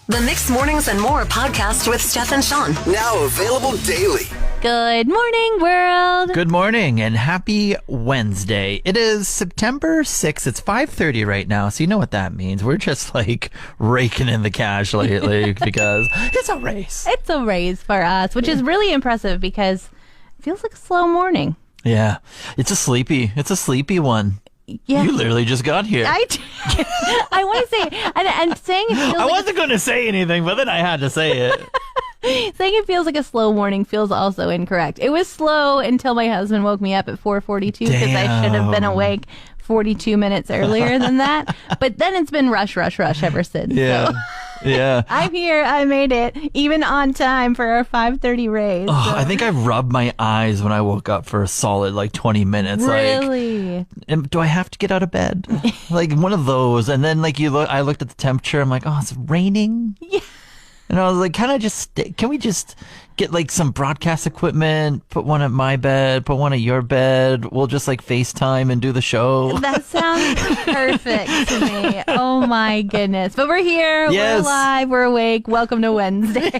The Mixed Mornings and More podcast with Steph and Sean. Now available daily. Good morning, world. Good morning and happy Wednesday. It is September 6th. It's 5:30 right now, so you know what that means. We're just like raking in the cash lately because it's a race. It's a race for us, which is really impressive because it feels like a slow morning. Yeah, it's a sleepy one. Yeah. You literally just got here. I want to say, and saying it feels I wasn't going to say anything, but then I had to say it. Saying it feels like a slow morning feels also incorrect. It was slow until my husband woke me up at 4:42 because I should have been awake 42 minutes earlier than that. But then it's been rush ever since. Yeah. So. Yeah. I'm here. I made it, even on time for our 5:30 race. Oh, So. I think I rubbed my eyes when I woke up for a solid 20 minutes. Really? Do I have to get out of bed? Like one of those. And then I looked at the temperature. I'm like, oh, it's raining. Yeah. And I was like, can we just get some broadcast equipment, put one at my bed, put one at your bed. We'll just FaceTime and do the show. That sounds perfect to me. Oh my goodness. But we're here. Yes. We're alive. We're awake. Welcome to Wednesday.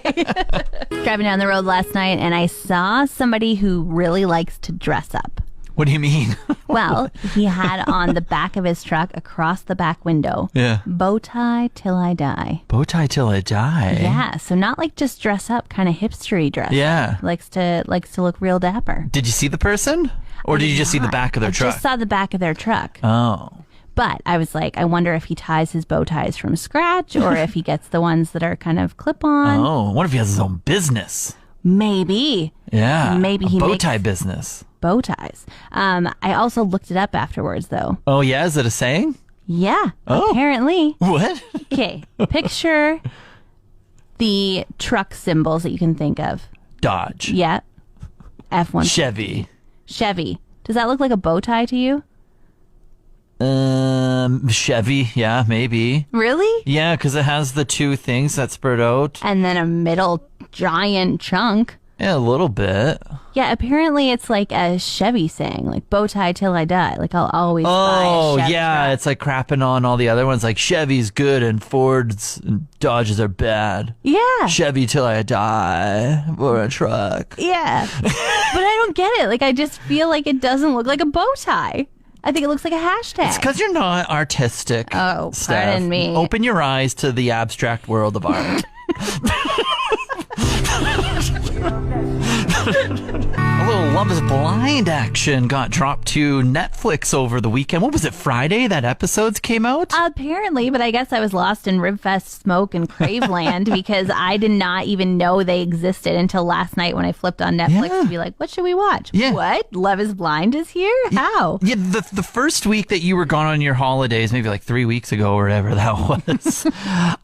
Driving down the road last night and I saw somebody who really likes to dress up. What do you mean? Well, he had on the back of his truck, across the back window, Yeah. bow tie till I die. Bow tie till I die. Yeah, so not just dress up, kind of hipstery dress. Yeah. Likes to look real dapper. Did you see the person? Or did you just see the back of their I truck? just saw the back of their truck. Oh. But I was like, I wonder if he ties his bow ties from scratch or if he gets the ones that are kind of clip-on. Oh. What if he has his own business? Maybe. Yeah. Maybe he bow makes tie business. bow ties. I also looked it up afterwards, though. Oh, yeah? Is it a saying? Yeah, Oh. apparently. What? Okay, picture the truck symbols that you can think of. Dodge. Yeah. F1. Chevy. Chevy. Does that look like a bow tie to you? Chevy. Yeah, maybe. Really? Yeah, because it has the two things that spread out. And then a middle giant chunk. Yeah, a little bit. Yeah, apparently it's like a Chevy saying, like bow tie till I die. Like I'll always buy Oh, a Chevy yeah. truck. It's like crapping on all the other ones. Like Chevy's good and Ford's and Dodges are bad. Yeah. Chevy till I die. We're a truck. Yeah. But I don't get it. Like I just feel like it doesn't look like a bow tie. I think it looks like a hashtag. It's because you're not artistic. Oh, Steph. pardon me. Open your eyes to the abstract world of art. A little Love is Blind action got dropped to Netflix over the weekend. What was it, Friday that episodes came out? Apparently, but I guess I was lost in Ribfest smoke and Craveland because I did not even know they existed until last night when I flipped on Netflix Yeah. to be like, what should we watch? Yeah. What? Love is Blind is here? How? Yeah, the first week that you were gone on your holidays, maybe 3 weeks ago or whatever that was,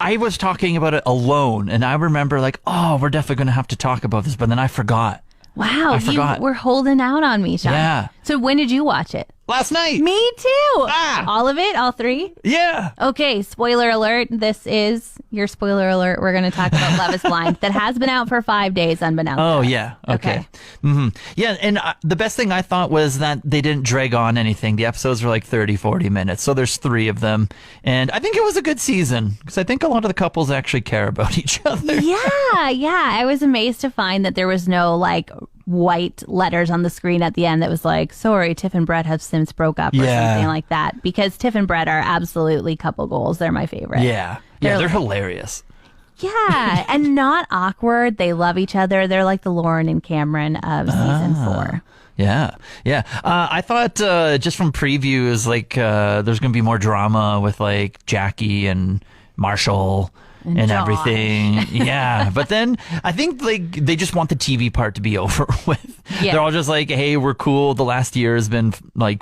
I was talking about it alone, and I remember oh, we're definitely going to have to talk about this, but then I forgot. Wow, I forgot. you were holding out on me, Sean. Yeah. So when did you watch it? Last night. Me too. Ah. All of it? All three? Yeah. Okay, spoiler alert. This is your spoiler alert. We're going to talk about Love is Blind that has been out for 5 days unbeknownst. Oh, to us. yeah. Okay. Okay. Mm-hmm. Yeah, and the best thing I thought was that they didn't drag on anything. The episodes were 30, 40 minutes, so there's 3 of them. And I think it was a good season, because I think a lot of the couples actually care about each other. Yeah. I was amazed to find that there was no white letters on the screen at the end that was sorry, Tiff and Brett have since broke up or Yeah. something like that. Because Tiff and Brett are absolutely couple goals. They're my favorite. Yeah. They're hilarious. Yeah, and not awkward. They love each other. They're like the Lauren and Cameron of season 4. Yeah. I thought just from previews, there's going to be more drama with Jackie and Marshall and Josh. everything. Yeah. But then I think they just want the TV part to be over with. Yeah. They're all just hey, we're cool. The last year has been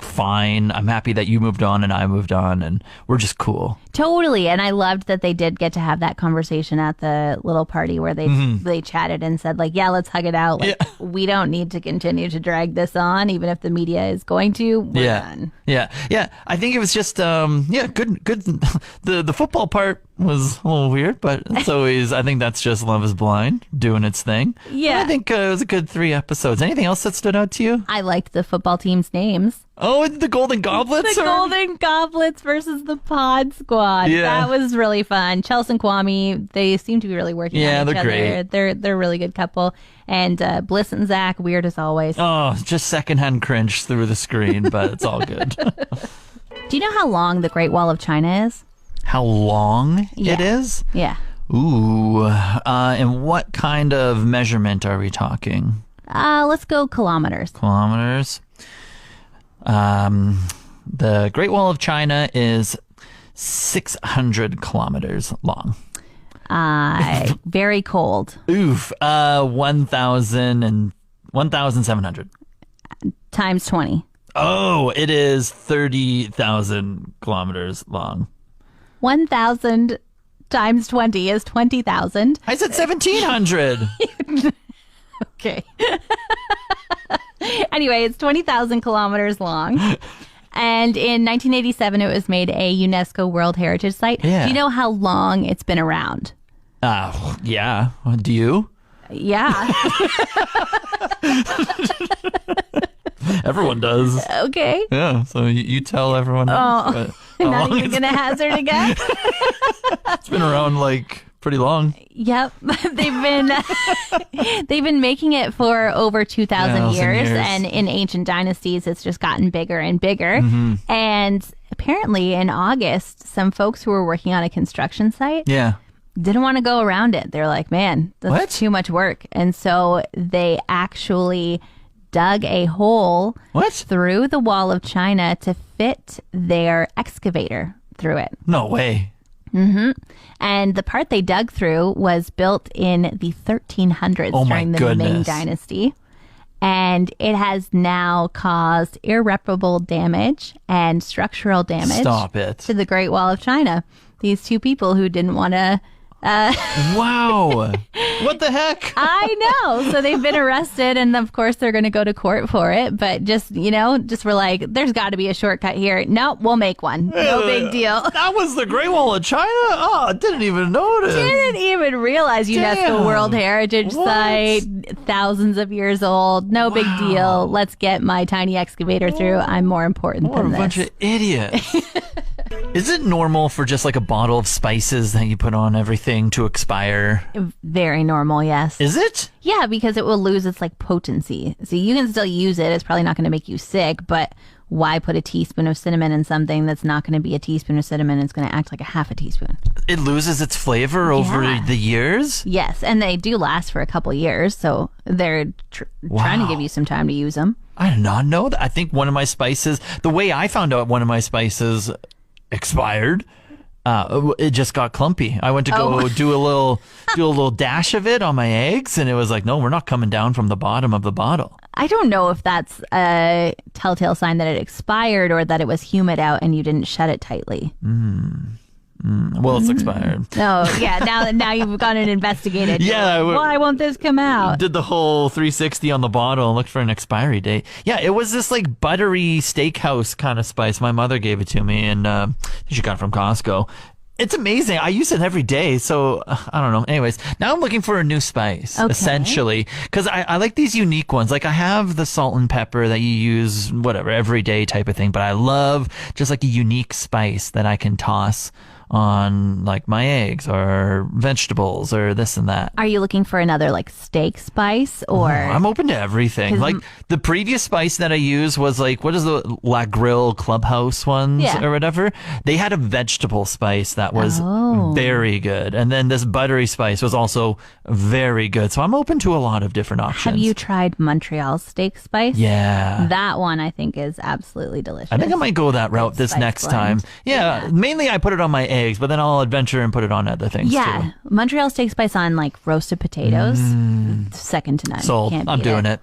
fine. I'm happy that you moved on and I moved on and we're just cool. Totally. And I loved that they did get to have that conversation at the little party where they chatted and said yeah, let's hug it out. We don't need to continue to drag this on, even if the media is going to. We're done. Yeah. I think it was just good. The football part was a little weird, but it's always, I think that's just Love is Blind doing its thing. Yeah. I think it was a good 3 episodes. Anything else that stood out to you? I liked the football team's names. Oh, the Golden Goblets? The Golden Goblets versus the Pod Squad. Yeah. That was really fun. Chelsea and Kwame, they seem to be really working on each they're other. great. They're a really good couple. And Bliss and Zach, weird as always. Oh, just secondhand cringe through the screen, but it's all good. Do you know how long the Great Wall of China is? How long it Yeah. is? Yeah. Ooh. And what kind of measurement are we talking? Let's go kilometers. Kilometers. The Great Wall of China is 600 kilometers long. Very cold. Oof. 1,700. Times 20. Oh, it is 30,000 kilometers long. 1,000 times 20 is 20,000. I said 1,700. Okay. Anyway, it's 20,000 kilometers long. And in 1987, it was made a UNESCO World Heritage Site. Yeah. Do you know how long it's been around? Yeah. Do you? Yeah. Everyone does. Okay. Yeah. So you tell everyone else. But how Not long even going to hazard a guess. it's been around like pretty long. Yep. They've been making it for over 2,000 years. And in ancient dynasties, it's just gotten bigger and bigger. Mm-hmm. And apparently in August, some folks who were working on a construction site Yeah. didn't want to go around it. They're like, man, that's What? too much work. And so they actually dug a hole What? through the Wall of China to fit their excavator through it. No way. And the part they dug through was built in the 1300s Oh my during the Ming goodness. Dynasty. And it has now caused irreparable damage and structural damage Stop it. to the Great Wall of China. These two people who didn't want to. Wow. What the heck? I know. So they've been arrested, and of course they're going to go to court for it. But just we're like, there's got to be a shortcut here. Nope, we'll make one. No big deal. That was the Great Wall of China? Oh, I didn't even notice. Didn't even realize UNESCO Damn. World Heritage What? Site, thousands of years old. No big deal. Let's get my tiny excavator through. I'm more important What a than bunch this. of idiots. Is it normal for just like a bottle of spices that you put on everything to expire? Very normal, yes. Is it? Yeah, because it will lose its like potency. So you can still use it. It's probably not going to make you sick, but why put a teaspoon of cinnamon in something that's not going to be a teaspoon of cinnamon? It's going to act like a half a teaspoon. It loses its flavor over Yeah. the years? Yes, and they do last for a couple years, so they're trying to give you some time to use them. I did not know that. I think one of my spices, the way I found out one of my spices expired, it just got clumpy. I went to go do a little dash of it on my eggs, and it was like, no, we're not coming down from the bottom of the bottle. I don't know if that's a telltale sign that it expired or that it was humid out and you didn't shut it tightly. Well, it's expired. Oh, yeah. Now you've gone and investigated. Yeah, Why won't this come out? Did the whole 360 on the bottle and looked for an expiry date. Yeah, it was this like buttery steakhouse kind of spice. My mother gave it to me, and she got it from Costco. It's amazing. I use it every day, so I don't know. Anyways, now I'm looking for a new spice, essentially, because I like these unique ones. Like I have the salt and pepper that you use, whatever, every day type of thing, but I love just like a unique spice that I can toss on like my eggs or vegetables or this and that. Are you looking for another like steak spice or? I'm open to everything. 'Cause Like the previous spice that I used was like, what is the La Grill Clubhouse ones Yeah. or whatever? They had a vegetable spice that was very good. And then this buttery spice was also very good. So I'm open to a lot of different options. Have you tried Montreal steak spice? Yeah. That one I think is absolutely delicious. I think I might go that route this spice next blend. time. Yeah, mainly I put it on my eggs, but then I'll adventure and put it on other things Yeah, too. Montreal steak spice on like roasted potatoes, second to none. Sold. Can't I'm beat doing it.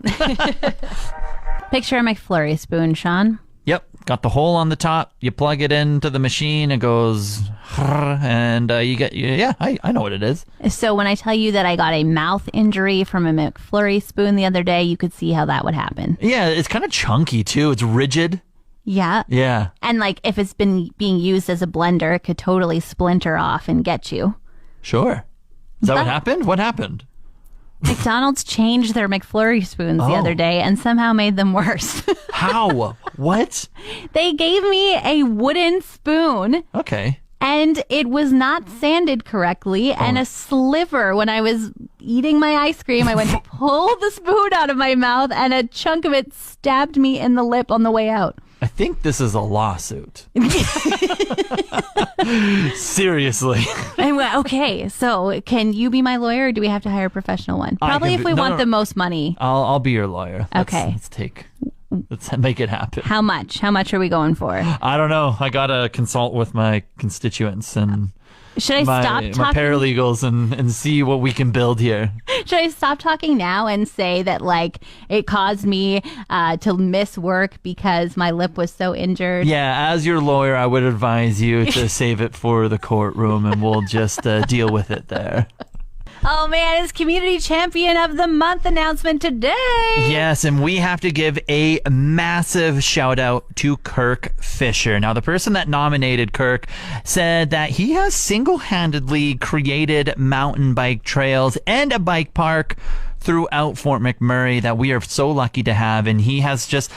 Picture a McFlurry spoon, Sean. Yep, got the hole on the top. You plug it into the machine, it goes, and you get, yeah, I know what it is. So when I tell you that I got a mouth injury from a McFlurry spoon the other day, you could see how that would happen. Yeah, it's kind of chunky too. It's rigid. Yeah. Yeah. And like if it's been being used as a blender, it could totally splinter off and get you. Sure. Is that what happened? What happened? McDonald's changed their McFlurry spoons the other day and somehow made them worse. How? What? They gave me a wooden spoon. Okay. And it was not sanded correctly. And a sliver, when I was eating my ice cream, I went to pull the spoon out of my mouth and a chunk of it stabbed me in the lip on the way out. I think this is a lawsuit. Seriously. I went, okay, so can you be my lawyer or do we have to hire a professional one? Probably if we want the most money. I'll be your lawyer. Okay. Let's make it happen. How much? How much are we going for? I don't know. I gotta consult with my constituents and Should I stop my talking? paralegals and see what we can build here. Should I stop talking now and say that like it caused me to miss work because my lip was so injured? Yeah, as your lawyer, I would advise you to save it for the courtroom, and we'll just deal with it there. Oh man, it's Community Champion of the Month announcement today. Yes, and we have to give a massive shout out to Kirk Fisher. Now, the person that nominated Kirk said that he has single-handedly created mountain bike trails and a bike park throughout Fort McMurray that we are so lucky to have, and he has just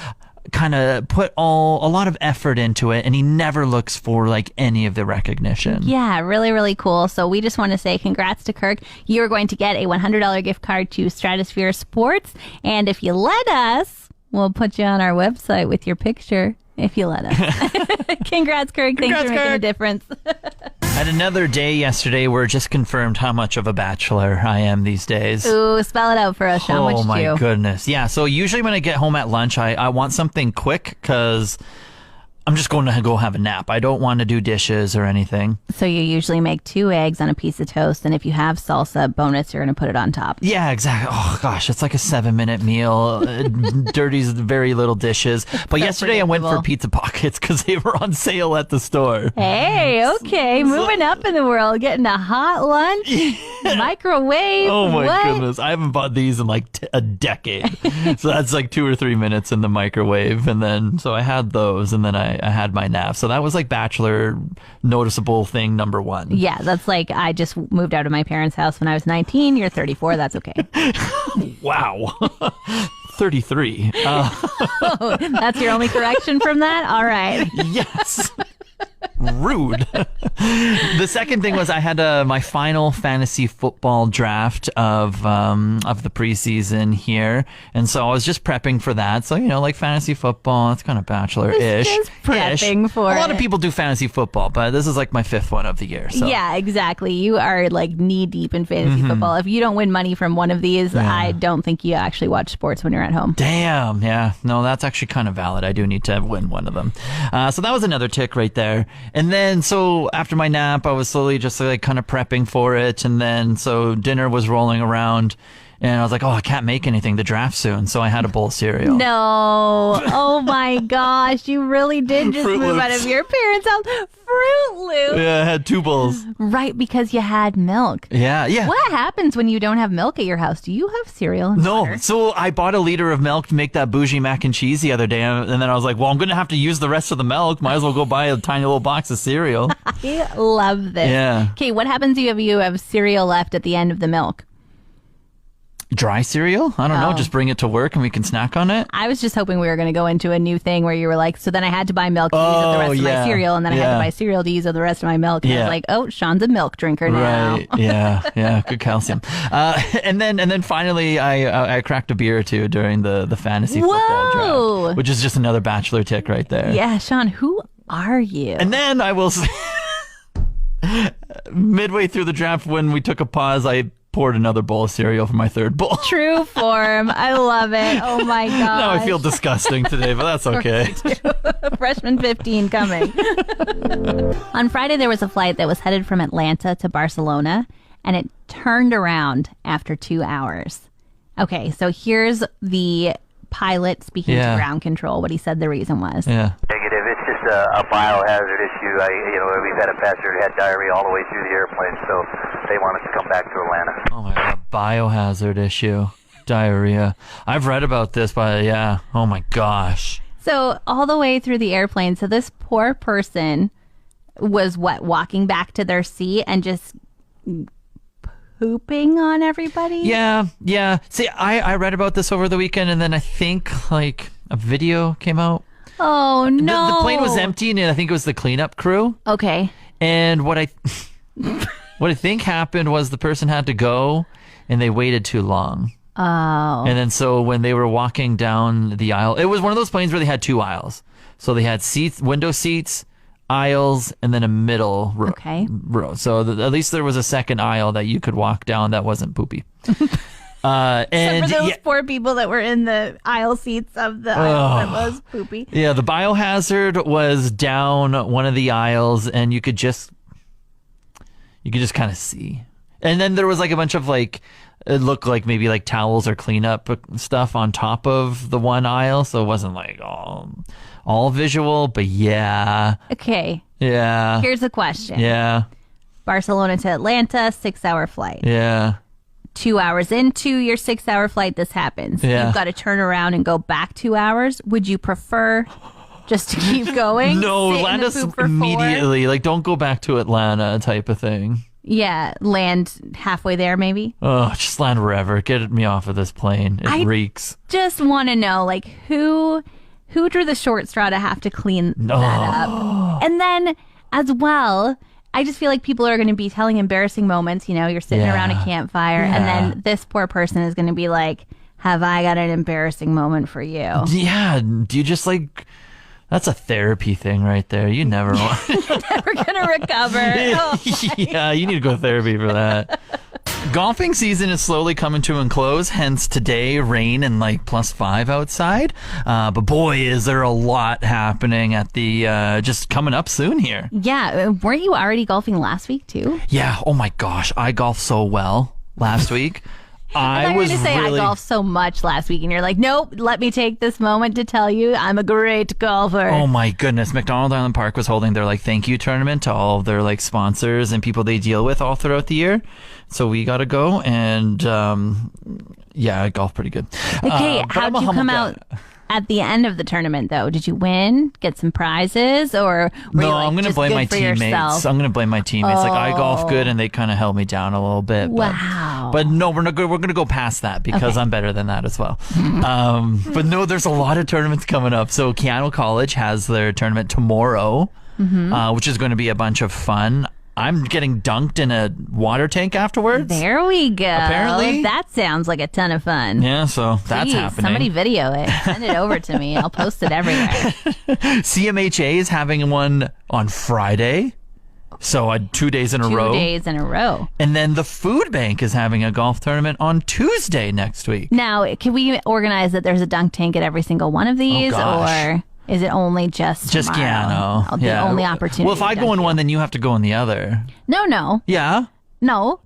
kind of put a lot of effort into it, and he never looks for like any of the recognition. Yeah, really, really cool. So we just want to say congrats to Kirk. You are going to get a $100 gift card to Stratosphere Sports, and if you let us, we'll put you on our website with your picture. If you let us. Congrats, Kirk. Thanks for making a difference. Had another day yesterday where it just confirmed how much of a bachelor I am these days. Ooh, spell it out for us, Sean. Oh What'd you my do? goodness. Yeah, so usually when I get home at lunch, I want something quick because I'm just going to go have a nap. I don't want to do dishes or anything. So you usually make 2 eggs on a piece of toast, and if you have salsa bonus, you're going to put it on top. Yeah, exactly. Oh gosh, it's like a 7-minute meal. Dirty's very little dishes. But So yesterday I went for predictable. pizza pockets because they were on sale at the store. Hey, okay, moving up in the world, getting a hot lunch, microwave. Oh my what? goodness. I haven't bought these in like a decade. So that's like 2 or 3 minutes in the microwave. And then, so I had those and then I had my nap. So that was like bachelor noticeable thing number 1. Yeah, that's like I just moved out of my parents' house when I was 19. You're 34. That's okay. Wow. 33. That's your only correction from that? All right. Yes. Rude. The second thing was I had my final fantasy football draft of the preseason here, and so I was just prepping for that. So like fantasy football, it's kind of bachelor-ish. Just prepping for a lot of it. people do fantasy football, but this is like my 5th one of the year. So. Yeah, exactly. You are like knee deep in fantasy football. If you don't win money from one of these, I don't think you actually watch sports when you're at home. Damn, yeah. No, that's actually kind of valid. I do need to win one of them. So that was another tick right there. And then, so after my nap, I was slowly just like kind of prepping for it. And then, so dinner was rolling around. And I was like, oh, I can't make anything. The draft soon. So I had a bowl of cereal. No. Oh my gosh. You really did just Fruit move out Loops. of your parents' house. Fruit Loops. Yeah, I had 2 bowls. Right, because you had milk. Yeah. What happens when you don't have milk at your house? Do you have cereal and No, water? so I bought a liter of milk to make that bougie mac and cheese the other day, and then I was like, well, I'm going to have to use the rest of the milk. Might as well go buy a tiny little box of cereal. I love this. Yeah. Okay, what happens if you have cereal left at the end of the milk? Dry cereal? I don't know. Just bring it to work and we can snack on it. I was just hoping we were going to go into a new thing where you were like, so then I had to buy milk to use up the rest of my cereal, and then I had to buy cereal to use up the rest of my milk. And I was like, oh, Sean's a milk drinker now. Right. Yeah. Good calcium. And then finally, I cracked a beer or 2 during the fantasy football Whoa. draft, which is just another bachelor tick right there. Yeah, Sean, who are you? And then I will say, midway through the draft, when we took a pause, I poured another bowl of cereal for my 3rd bowl. True form. I love it. Oh my god. Now I feel disgusting today, but that's okay. Freshman 15 coming. On Friday, there was a flight that was headed from Atlanta to Barcelona, and it turned around after 2 hours. Okay, so here's the pilot speaking to Yeah. ground control, what he said the reason was. Yeah. Negative. It's just a biohazard issue. We've had a passenger who had diarrhea all the way through the airplane, so they want us to come back to Atlanta. Oh my god, biohazard issue. Diarrhea. I've read about this, but yeah. Oh my gosh. So all the way through the airplane. So this poor person was walking back to their seat and just pooping on everybody. Yeah. See, I read about this over the weekend, and then I think like a video came out. Oh no! The plane was empty, and I think it was the cleanup crew. Okay. And what I think happened was the person had to go, and they waited too long. Oh. And then so when they were walking down the aisle, it was one of those planes where they had 2 aisles. So they had seats, window seats, aisles, and then a middle row. Okay. So at least there was a second aisle that you could walk down that wasn't poopy. And Except for those poor people that were in the aisle seats of the aisle that was poopy. Yeah, the biohazard was down one of the aisles, and you could just kind of see. And then there was like a bunch of like, it looked like maybe like towels or cleanup stuff on top of the one aisle, so it wasn't like all visual, but yeah. Okay. Yeah. Here's a question. Yeah. Barcelona to Atlanta, 6-hour flight. Yeah. 2 hours into your 6-hour flight, this happens. Yeah. You've got to turn around and go back 2 hours. Would you prefer just to keep going? No, Sit in the land us poop for 4? immediately. Like, don't go back to Atlanta type of thing. Yeah, land halfway there maybe. Oh, just land wherever. Get me off of this plane. It reeks. Just want to know, like, who drew the short straw to have to clean that up? And then, as well, I just feel like people are going to be telling embarrassing moments. You know, you're sitting around a campfire, and then this poor person is going to be like, have I got an embarrassing moment for you? Yeah. Do you just like... That's a therapy thing right there. You never want... Never going to recover. Oh. Yeah, you need to go to therapy for that. Golfing season is slowly coming to a close, hence today, rain and like +5 outside. But boy, is there a lot happening at the, just coming up soon here. Yeah, weren't you already golfing last week too? Yeah, oh my gosh, I golfed so well last week. I was going to say I golfed so much last week, and you're like, nope, let me take this moment to tell you I'm a great golfer. Oh my goodness. McDonald Island Park was holding their like thank you tournament to all of their like sponsors and people they deal with all throughout the year. So we got to go, and yeah, I golfed pretty good. Okay, how'd you come out at the end of the tournament, though? Did you win, get some prizes, or were you like, I'm going to blame my teammates. Yourself? I'm going to blame my teammates. Like, I golf good, and they kind of held me down a little bit. Wow. But no, we're not good. We're going to go past that because I'm better than that as well. But no, there's a lot of tournaments coming up. So Keanu College has their tournament tomorrow, which is going to be a bunch of fun. I'm getting dunked in a water tank afterwards. There we go. Apparently. That sounds like a ton of fun. Yeah, so that's Jeez, happening. Somebody video it. Send it over to me. I'll post it everywhere. CMHA is having one on Friday. So 2 days in a row. 2 days in a row. And then the Food Bank is having a golf tournament on Tuesday next week. Now, can we organize that there's a dunk tank at every single one of these? Or is it only just tomorrow? Keanu? The only opportunity. Well, if I go in one, then you have to go in the other. No. Yeah? No.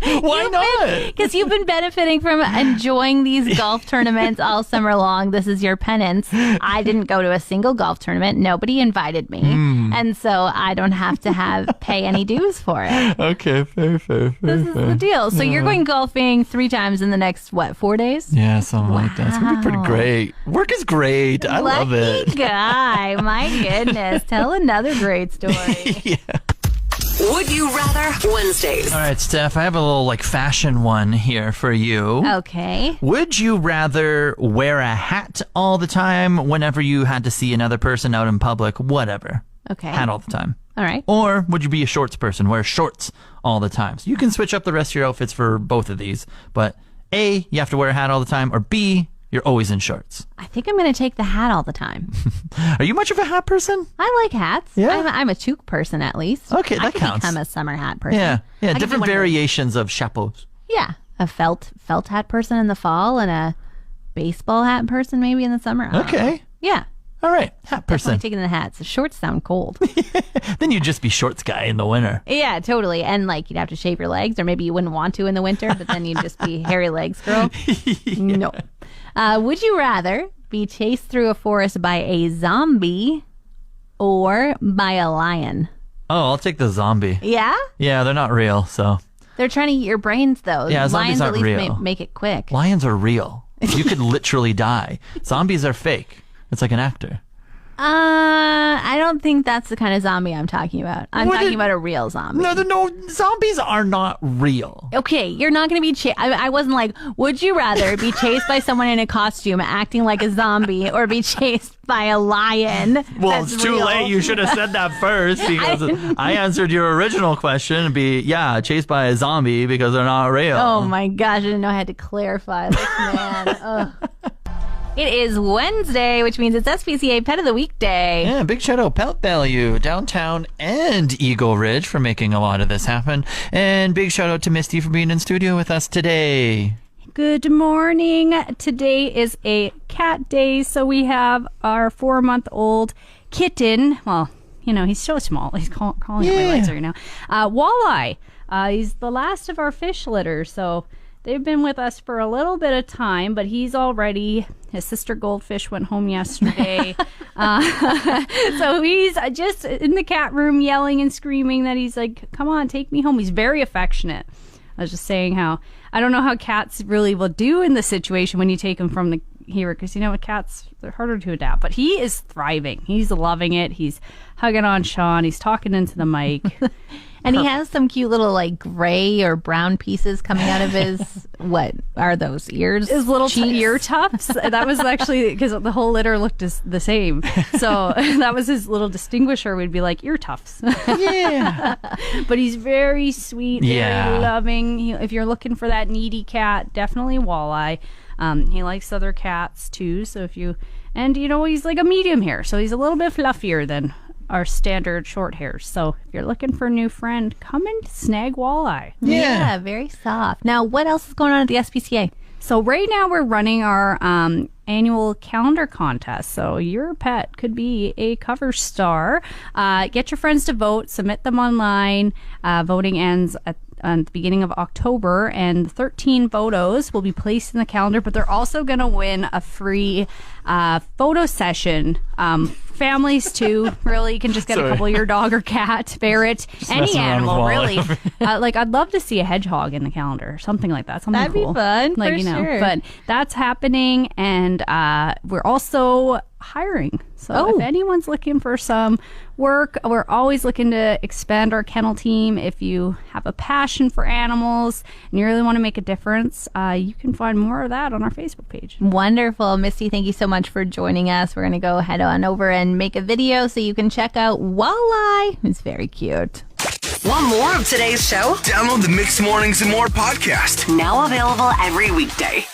Why not? Because you've been benefiting from enjoying these golf tournaments all summer long. This is your penance. I didn't go to a single golf tournament. Nobody invited me. And so I don't have to pay any dues for it. Okay, fair. This is the deal. So you're going golfing 3 times in the next, 4 days? Yeah, something like that. It's going to be pretty great. Work is great. I love it. Lucky guy. My goodness. Tell another great story. Would You Rather Wednesdays. All right, Steph, I have a little like fashion one here for you. Okay. Would you rather wear a hat all the time whenever you had to see another person out in public? Whatever. Okay. Hat all the time. All right. Or would you be a shorts person, wear shorts all the time? So you can switch up the rest of your outfits for both of these. But A, you have to wear a hat all the time, or B, you're always in shorts. I think I'm going to take the hat all the time. Are you much of a hat person? I like hats. Yeah? I'm a toque person at least. Okay, that I could counts. become a summer hat person. Yeah. I could be Different one of those- variations of chapeaus. Yeah. A felt hat person in the fall and a baseball hat person maybe in the summer. I don't know. Okay. Yeah. All right. Hat person. Definitely taking the hats. Shorts sound cold. Then you'd just be shorts guy in the winter. Yeah, totally. And like you'd have to shave your legs, or maybe you wouldn't want to in the winter, but then you'd just be hairy legs girl. No. Would you rather be chased through a forest by a zombie or by a lion? Oh, I'll take the zombie. Yeah? Yeah, they're not real, so. They're trying to eat your brains though. Yeah, zombies Lions at aren't least real. make it quick. Lions are real. You could literally die. Zombies are fake. It's like an actor. I don't think that's the kind of zombie I'm talking about. I'm What talking did- about a real zombie. No, zombies are not real. Okay, you're not going to be chased. I wasn't like, would you rather be chased by someone in a costume acting like a zombie or be chased by a lion? Well, that's it's too real? late. You should have said that first because I answered your original question and be, chased by a zombie because they're not real. Oh my gosh, I didn't know I had to clarify this, man. Ugh. It is Wednesday, which means it's SPCA Pet of the Week Day. Yeah, big shout out Pet Value, Downtown and Eagle Ridge for making a lot of this happen. And big shout out to Misty for being in studio with us today. Good morning. Today is a cat day, so we have our 4-month-old kitten. Well, he's so small. He's crawling up my legs right now. Walleye. He's the last of our fish litter, so they've been with us for a little bit of time, but he's all ready. His sister goldfish went home yesterday. So he's just in the cat room yelling and screaming that he's like, come on, take me home. He's very affectionate. I was just saying how I don't know how cats really will do in the situation when you take them from here, because cats, they're harder to adapt, but he is thriving. He's loving it. He's hugging on Sean. He's talking into the mic. And he has some cute little like gray or brown pieces coming out of his, what are those, ears? His little Cheeks? ear tufts. That was actually because the whole litter looked the same. So that was his little distinguisher. We'd be like, ear tufts. Yeah. But he's very sweet, Yeah. very loving. If you're looking for that needy cat, definitely Walleye. He likes other cats too. So he's like a medium hair. So he's a little bit fluffier than our standard short hairs. So if you're looking for a new friend, come and snag Walleye. Yeah, very soft. Now, what else is going on at the SPCA? So right now we're running our annual calendar contest. So your pet could be a cover star. Get your friends to vote. Submit them online. Voting ends at the beginning of October, and 13 photos will be placed in the calendar, but they're also going to win a free photo session. Families too, really. You can just get a couple of your dog or cat, ferret, any messing around with animal, Walleye. really. Like, I'd love to see a hedgehog in the calendar, something like that. Something That'd be cool. fun, like, for sure. But that's happening, and we're also hiring. So if anyone's looking for some work, we're always looking to expand our kennel team. If you have a passion for animals and you really want to make a difference, you can find more of that on our Facebook page. Wonderful. Misty, thank you so much for joining us. We're going to go head on over and make a video so you can check out Walleye. It's very cute. Want more of today's show? Download the Mixed Mornings and More podcast. Now available every weekday.